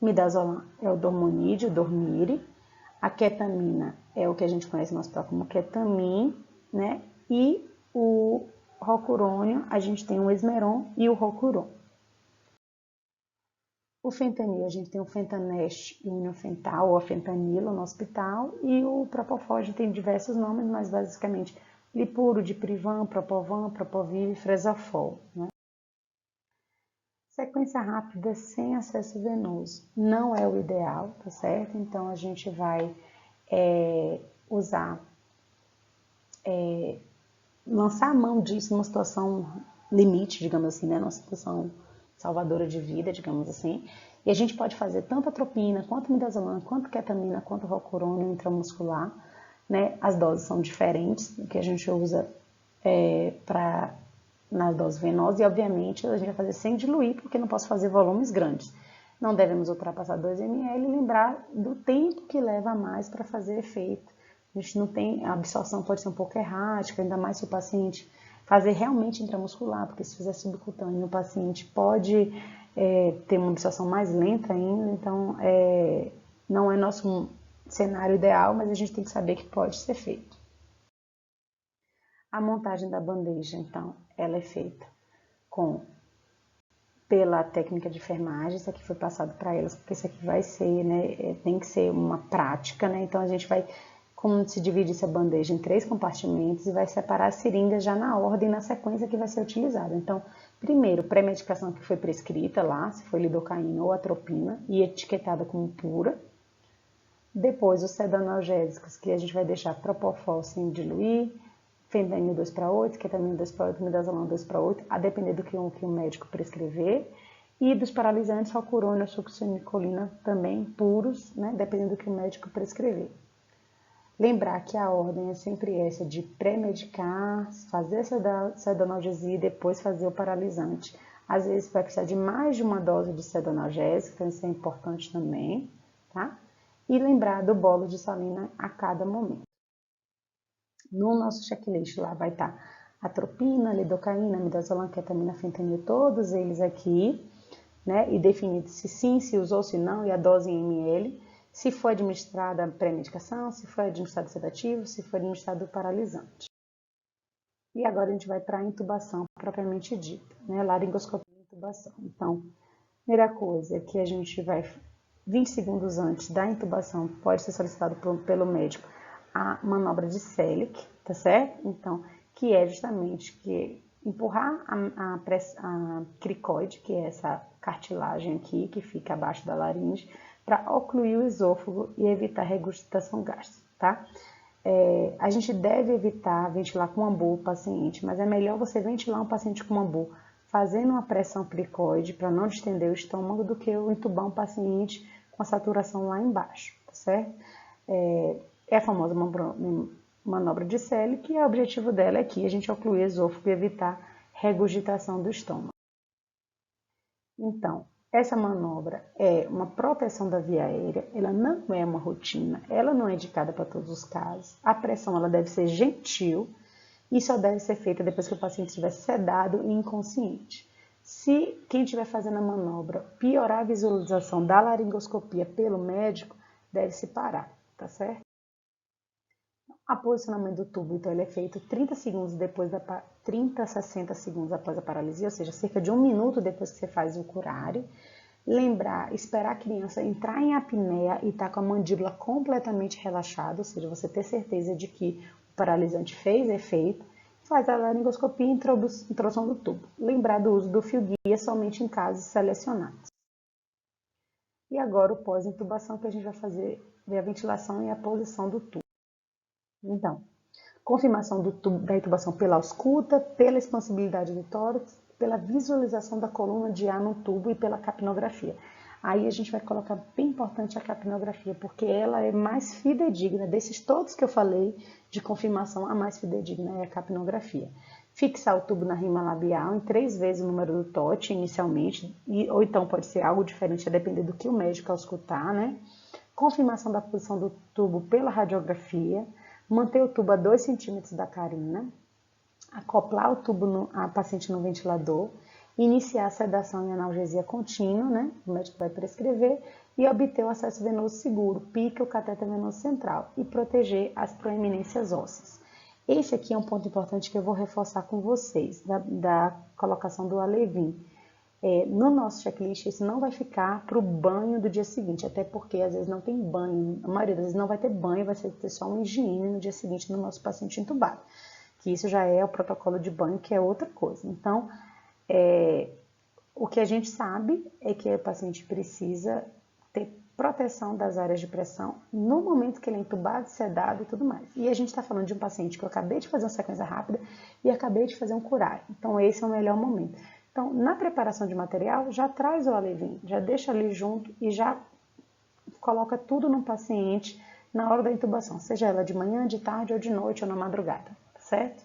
O midazolam é o dormonide, o dormire, a ketamina é o que a gente conhece no hospital como ketamin, né? E o rocurônio, a gente tem o esmeron e o rocuron. O fentanil, a gente tem o fentanest e o inofental, ou a fentanilo no hospital, e o propofol, a gente tem diversos nomes, mas basicamente lipuro, diprivan, propovan, propovir e fresafol, né? Sequência rápida sem acesso venoso não é o ideal, tá certo? Então, a gente vai lançar a mão disso numa situação limite, digamos assim, né? Numa situação salvadora de vida, digamos assim. E a gente pode fazer tanto atropina, quanto midazolam, quanto ketamina, quanto rocurônio intramuscular, né? As doses são diferentes, o que a gente usa na dose venosa, e obviamente a gente vai fazer sem diluir, porque não posso fazer volumes grandes. Não devemos ultrapassar 2 ml e lembrar do tempo que leva a mais para fazer efeito. A gente não tem, a absorção pode ser um pouco errática, ainda mais se o paciente fazer realmente intramuscular, porque se fizer subcutâneo, o paciente pode ter uma absorção mais lenta ainda, então não é nosso cenário ideal, mas a gente tem que saber que pode ser feito. A montagem da bandeja, então, ela é feita pela técnica de enfermagem. Isso aqui foi passado para elas, porque isso aqui vai ser, né, tem que ser uma prática, né, então a gente vai, como se divide essa bandeja em 3 compartimentos e vai separar as seringas já na ordem, na sequência que vai ser utilizada. Então, primeiro, pré-medicação que foi prescrita lá, se foi lidocaína ou atropina, e etiquetada como pura. Depois, os sedanalgésicos, que a gente vai deixar propofol sem diluir, fentanil 2:8, ketamina 2:8, midazolam 2:8, a depender do que o médico prescrever. E dos paralisantes, rocurônio, succinilcolina também puros, né, dependendo do que o médico prescrever. Lembrar que a ordem é sempre essa de pré-medicar, fazer sedanalgesia e depois fazer o paralisante. Às vezes vai precisar de mais de uma dose de sedanalgésico, então isso é importante também, tá? E lembrar do bolo de salina a cada momento. No nosso checklist lá vai estar atropina, lidocaína, midazolam, ketamina, fentanil, todos eles aqui, né? E definido se sim, se usou, se não, e a dose em ml. Se foi administrada pré-medicação, se foi administrado sedativo, se foi administrado paralisante. E agora a gente vai para a intubação propriamente dita, né? Laringoscopia e intubação. Então, primeira coisa é que a gente vai, 20 segundos antes da intubação, pode ser solicitado pelo médico a manobra de Selig, tá certo? Então, que é justamente empurrar a cricoide, que é essa cartilagem aqui, que fica abaixo da laringe, para ocluir o esôfago e evitar regurgitação gástrica, tá? A gente deve evitar ventilar com ambu o paciente, mas é melhor você ventilar um paciente com ambu fazendo uma pressão cricoide para não distender o estômago do que entubar um paciente com a saturação lá embaixo, tá certo? É a famosa manobra de Selig, que o objetivo dela é que a gente ocluir o esôfago e evitar regurgitação do estômago. Então, essa manobra é uma proteção da via aérea, ela não é uma rotina, ela não é indicada para todos os casos. A pressão ela deve ser gentil e só deve ser feita depois que o paciente estiver sedado e inconsciente. Se quem estiver fazendo a manobra piorar a visualização da laringoscopia pelo médico, deve-se parar, tá certo? O posicionamento do tubo, então, ele é feito 30 a 60 segundos após a paralisia, ou seja, cerca de 1 minuto depois que você faz o curare. Lembrar, esperar a criança entrar em apneia e estar com a mandíbula completamente relaxada, ou seja, você ter certeza de que o paralisante fez efeito. Faz a laringoscopia e introdução do tubo. Lembrar do uso do fio guia somente em casos selecionados. E agora o pós-intubação, que a gente vai fazer a ventilação e a posição do tubo. Então, confirmação da intubação pela ausculta, pela expansibilidade do tórax, pela visualização da coluna de ar no tubo e pela capnografia. Aí a gente vai colocar bem importante a capnografia, porque ela é mais fidedigna. Desses todos que eu falei de confirmação, a mais fidedigna é a capnografia. Fixar o tubo na rima labial em 3 vezes o número do TOT inicialmente, ou então pode ser algo diferente, a depender do que o médico auscultar, né? Confirmação da posição do tubo pela radiografia. Manter o tubo a 2 centímetros da carina, acoplar o tubo a paciente no ventilador, iniciar a sedação e analgesia contínua, né? O médico vai prescrever, e obter o acesso venoso seguro, pique o cateter venoso central e proteger as proeminências ósseas. Esse aqui é um ponto importante que eu vou reforçar com vocês, da colocação do Alevin. No nosso checklist, isso não vai ficar para o banho do dia seguinte, até porque às vezes não tem banho, a maioria das vezes não vai ter banho, vai ter só uma higiene no dia seguinte no nosso paciente entubado, que isso já é o protocolo de banho, que é outra coisa. Então, o que a gente sabe é que o paciente precisa ter proteção das áreas de pressão no momento que ele é entubado, sedado e tudo mais. E a gente está falando de um paciente que eu acabei de fazer uma sequência rápida e acabei de fazer um curare, então esse é o melhor momento. Então, na preparação de material, já traz o Alevín, já deixa ali junto e já coloca tudo no paciente na hora da intubação, seja ela de manhã, de tarde ou de noite ou na madrugada, certo?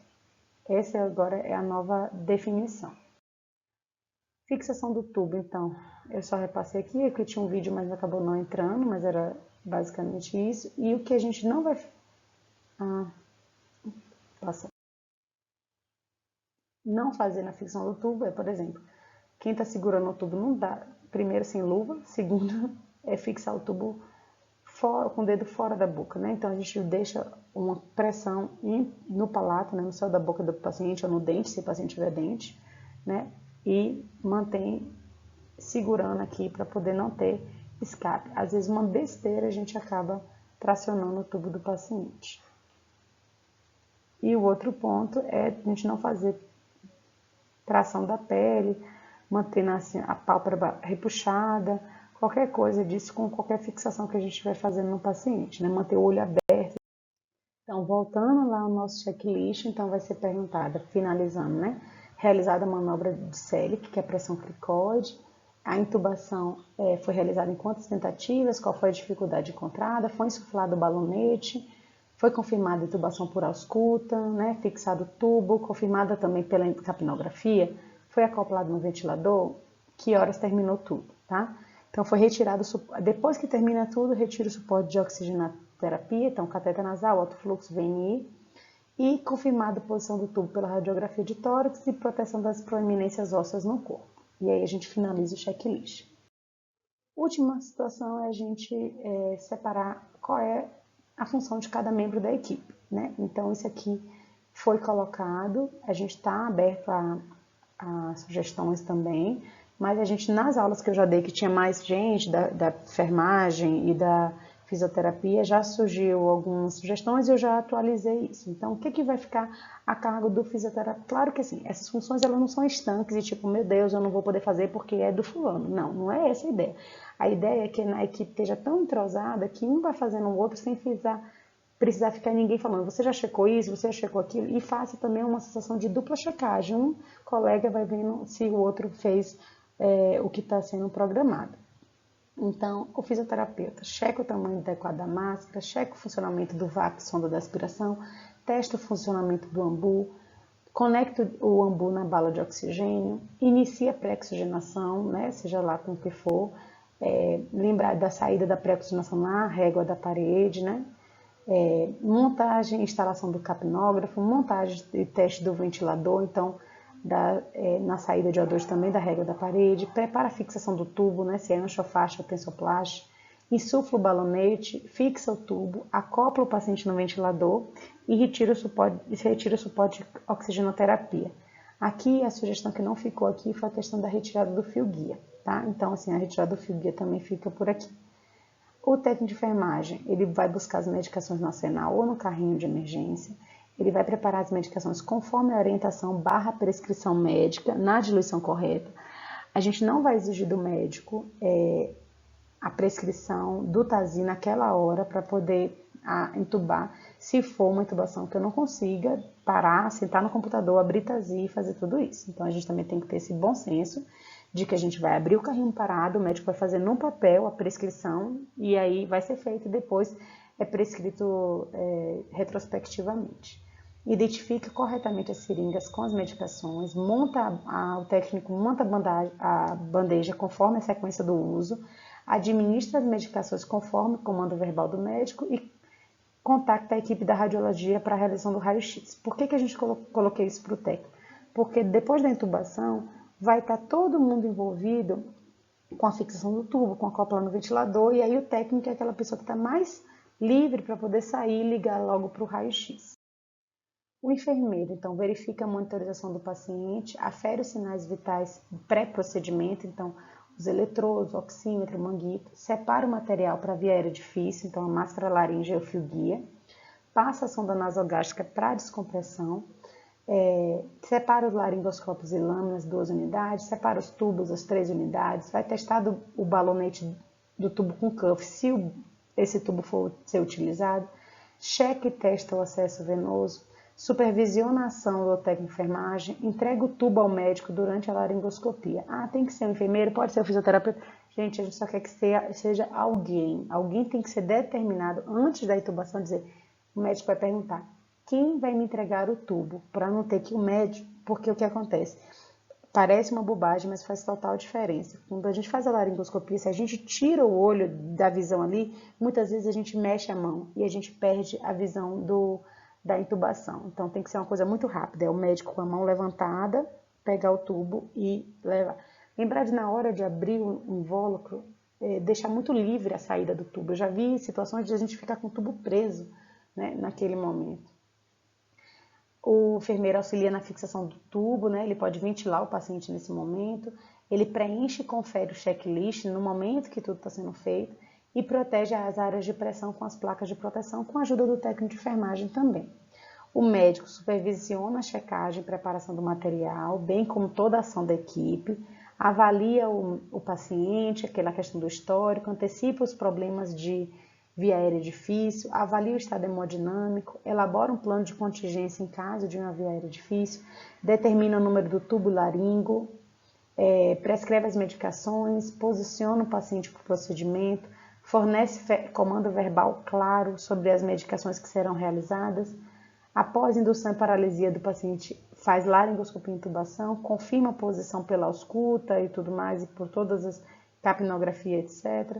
Essa agora é a nova definição. Fixação do tubo, então, eu só repassei aqui tinha um vídeo, mas acabou não entrando, mas era basicamente isso. E o que a gente não vai... não fazer na fixação do tubo é, por exemplo, quem está segurando o tubo não dá, primeiro sem luva, segundo é fixar o tubo com o dedo fora da boca, né? Então a gente deixa uma pressão no palato, né? No céu da boca do paciente ou no dente, se o paciente tiver dente, né? E mantém segurando aqui para poder não ter escape. Às vezes uma besteira a gente acaba tracionando o tubo do paciente. E o outro ponto é a gente não fazer tração da pele, mantendo assim, a pálpebra repuxada, qualquer coisa disso com qualquer fixação que a gente estiver fazendo no paciente, né? Manter o olho aberto. Então, voltando lá ao nosso checklist, então vai ser perguntada, finalizando, né? Realizada a manobra de Selig, que é a pressão cricoide. A intubação foi realizada em quantas tentativas? Qual foi a dificuldade encontrada? Foi insuflado o balonete? Foi confirmada a intubação por ausculta, né? Fixado o tubo, confirmada também pela capnografia? Foi acoplado no ventilador? Que horas terminou tudo, tá? Então, foi retirado, depois que termina tudo, retira o suporte de oxigenoterapia, então cateter nasal, alto fluxo, VNI, e confirmada a posição do tubo pela radiografia de tórax e proteção das proeminências ósseas no corpo. E aí a gente finaliza o checklist. Última situação é a gente separar qual é a função de cada membro da equipe, né? Então, isso aqui foi colocado, a gente está aberto a sugestões também, mas a gente, nas aulas que eu já dei, que tinha mais gente da enfermagem e da fisioterapia, já surgiu algumas sugestões e eu já atualizei isso. Então, o que vai ficar a cargo do fisioterapeuta? Claro que assim, essas funções elas não são estanques e tipo, meu Deus, eu não vou poder fazer porque é do fulano. Não, não é essa a ideia. A ideia é que a equipe esteja tão entrosada que um vai fazendo o outro sem precisar ficar ninguém falando, você já checou isso, você já checou aquilo, e faça também uma sensação de dupla checagem. Um colega vai vendo se o outro fez o que está sendo programado. Então, o fisioterapeuta checa o tamanho adequado da máscara, checa o funcionamento do VAP, sonda da aspiração, testa o funcionamento do ambu, conecta o ambu na bala de oxigênio, inicia a pré-oxigenação, né, seja lá com o que for, lembrar da saída da pré-oxigenação na régua da parede, né, montagem e instalação do capnógrafo, montagem e teste do ventilador, então, na saída de O2 também da régua da parede, prepara a fixação do tubo, né, se é angiofaixa ou tensoplast, insufla o balonete, fixa o tubo, acopla o paciente no ventilador e retira o suporte de oxigenoterapia. Aqui, a sugestão que não ficou aqui foi a questão da retirada do fio guia, tá? Então, assim, a retirada do fio guia também fica por aqui. O técnico de enfermagem, ele vai buscar as medicações no arsenal ou no carrinho de emergência. Ele vai preparar as medicações conforme a orientação / prescrição médica, na diluição correta. A gente não vai exigir do médico a prescrição do TASI naquela hora para poder intubar, se for uma intubação que eu não consiga parar, sentar no computador, abrir TASI e fazer tudo isso. Então, a gente também tem que ter esse bom senso de que a gente vai abrir o carrinho parado, o médico vai fazer no papel a prescrição e aí vai ser feito e depois é prescrito retrospectivamente. Identifica corretamente as seringas com as medicações, o técnico monta a bandeja conforme a sequência do uso, administra as medicações conforme o comando verbal do médico e contacta a equipe da radiologia para a realização do raio-x. Por que a gente coloquei isso para o técnico? Porque depois da intubação vai estar todo mundo envolvido com a fixação do tubo, com a cópula no ventilador, e aí o técnico é aquela pessoa que está mais livre para poder sair e ligar logo para o raio-x. O enfermeiro, então, verifica a monitorização do paciente, afere os sinais vitais pré-procedimento, então, os eletrodos, oxímetro, manguito, separa o material para via aérea difícil, então, a máscara laríngea e o fio guia, passa a sonda nasogástrica para descompressão, separa os laringoscópios e lâminas, 2 unidades, separa os tubos, as 3 unidades, vai testar o balonete do tubo com cuff, se esse tubo for ser utilizado, checa e testa o acesso venoso, supervisiona a ação do técnico de enfermagem, entrega o tubo ao médico durante a laringoscopia. Ah, tem que ser um enfermeiro, pode ser um fisioterapeuta. Gente, a gente só quer que seja alguém. Alguém tem que ser determinado antes da intubação, dizer, o médico vai perguntar, quem vai me entregar o tubo? Para não ter que o médico, porque o que acontece? Parece uma bobagem, mas faz total diferença. Quando a gente faz a laringoscopia, se a gente tira o olho da visão ali, muitas vezes a gente mexe a mão e a gente perde a visão da intubação. Então tem que ser uma coisa muito rápida. É o médico com a mão levantada, pegar o tubo e levar. Lembrar de na hora de abrir o invólucro, deixar muito livre a saída do tubo. Eu já vi situações de a gente ficar com o tubo preso, né, naquele momento. O enfermeiro auxilia na fixação do tubo, né? Ele pode ventilar o paciente nesse momento, ele preenche e confere o checklist no momento que tudo está sendo feito e protege as áreas de pressão com as placas de proteção, com a ajuda do técnico de enfermagem também. O médico supervisiona a checagem e preparação do material, bem como toda a ação da equipe, avalia o paciente, aquela questão do histórico, antecipa os problemas de via aérea difícil, avalia o estado hemodinâmico, elabora um plano de contingência em caso de uma via aérea difícil, determina o número do tubo laríngeo, prescreve as medicações, posiciona o paciente para o procedimento, fornece comando verbal claro sobre as medicações que serão realizadas. Após indução e paralisia do paciente, faz laringoscopia e intubação, confirma a posição pela ausculta e tudo mais, e por todas as capnografia, etc.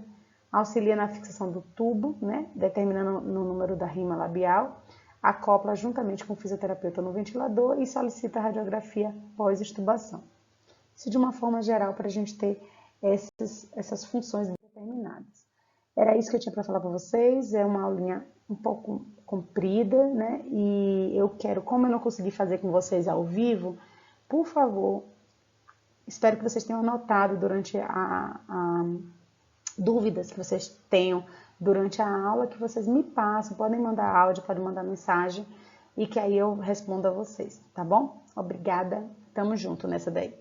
Auxilia na fixação do tubo, né, determinando no número da rima labial, acopla juntamente com o fisioterapeuta no ventilador e solicita a radiografia pós-extubação. Isso de uma forma geral para a gente ter essas funções determinadas. Era isso que eu tinha para falar para vocês, é uma aulinha um pouco comprida, né, e eu quero, como eu não consegui fazer com vocês ao vivo, por favor, espero que vocês tenham anotado durante dúvidas que vocês tenham durante a aula, que vocês me passem, podem mandar áudio, podem mandar mensagem e que aí eu respondo a vocês, tá bom? Obrigada, tamo junto nessa daí.